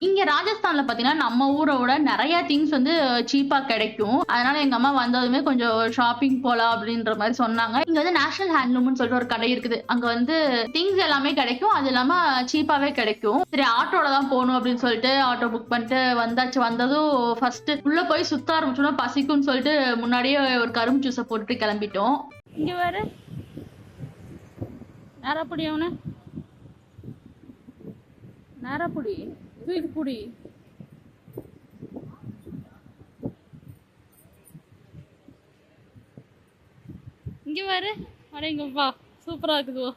இங்க ராஜஸ்தான்ல பார்த்தீங்கன்னா, நம்ம ஊர விட நெறைய திங்ஸ் வந்து சீப்பா கிடைக்கும். அதனால எங்க அம்மா வந்ததுமே கொஞ்சம் ஷாப்பிங் போலாம் அப்டின்ற மாரி சொன்னாங்க. இங்க வந்து நேஷனல் ஹேண்ட்லூம்னு சொல்லிட்டு ஒரு கடை இருக்குது. அங்க வந்து திங்ஸ் எல்லாமே கிடைக்கும். அது இல்லாம சீப்பாவே கிடைக்கும். சரி ஆட்டோல தான் போணும் அப்டின்னு சொல்லிட்டு ஆட்டோ புக் பண்ணிட்டு வந்தாச்சு. வந்ததும் ஃபர்ஸ்ட்டு உள்ள போய் சுத்த ஆரம்பிச்சோன பசிக்கும்னு சொல்லிட்டு முன்னாடியே ஒரு கரும்பு ஜூஸ போட்டுட்டு கெளம்பிட்டோம். இங்க பாரு நேரா புடி அவனை நேரா புடி தூக்கி புடி. இங்க பாரு அடேங்கப்பா சூப்பரா இருக்குது.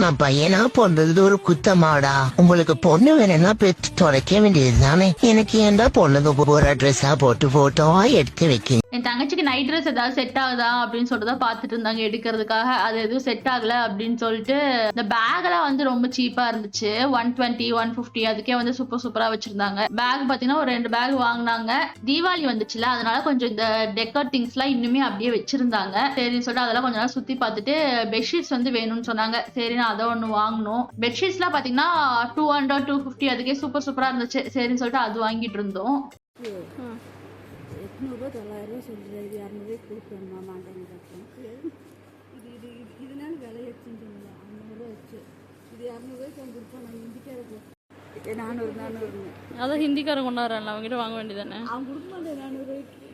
நான் பையனா பொண்ணது ஒரு குத்தமாடா. உங்களுக்கு பொண்ணு வேணும்னா பெற்று தொலைக்க வேண்டியது தானே. எனக்கு ஏன்டா பொண்ணுங்க ஒரு ட்ரெஸ்ஸா போட்டு போட்டோவா எடுத்து வைக்க. என் தங்கச்சிக்கு நைட் ட்ரெஸ் ஏதாவது செட் ஆகுதா அப்படின்னு சொல்லிட்டு தான் பார்த்துட்டு இருந்தாங்க எடுக்கிறதுக்காக. அது எதுவும் செட் ஆகல அப்படின்னு சொல்லிட்டு இந்த பேக்லாம் வந்து ரொம்ப சீப்பா இருந்துச்சு. 120, 150 அதுக்கே வந்து சூப்பரா வச்சிருந்தாங்க. பேக் பார்த்தீங்கன்னா ஒரு 2 பேக் வாங்குனாங்க. தீபாவளி வந்துச்சுல அதனால கொஞ்சம் இந்த டெக்கர் திங்ஸ்லாம் இன்னுமே அப்படியே வச்சிருந்தாங்க. சரின்னு சொல்லிட்டு அதெல்லாம் கொஞ்ச நேரம் சுத்தி பார்த்துட்டு பெட்ஷீட்ஸ் வந்து வேணும்னு சொன்னாங்க. சரி நான் அதை ஒண்ணு வாங்கணும். பெட்ஷீட்ஸ்லாம் பார்த்தீங்கன்னா 200, 250 அதுக்கே சூப்பரா இருந்துச்சு. சரின்னு சொல்லிட்டு அது வாங்கிட்டு இருந்தோம். 800 900 சொல்லுது. இது 200 கொடுக்கணுமா மாட்டேங்கிறது. இதனால விலை வச்சுன்னு 500 வச்சு இது 200 கொடுப்போம். நான் ஹிந்திக்கார 400 400 அதான் ஹிந்திக்காரன் கொண்டாடுறான்ல அவங்ககிட்ட வாங்க வேண்டியதானே. அவன் கொடுக்க மாட்டேன் 400.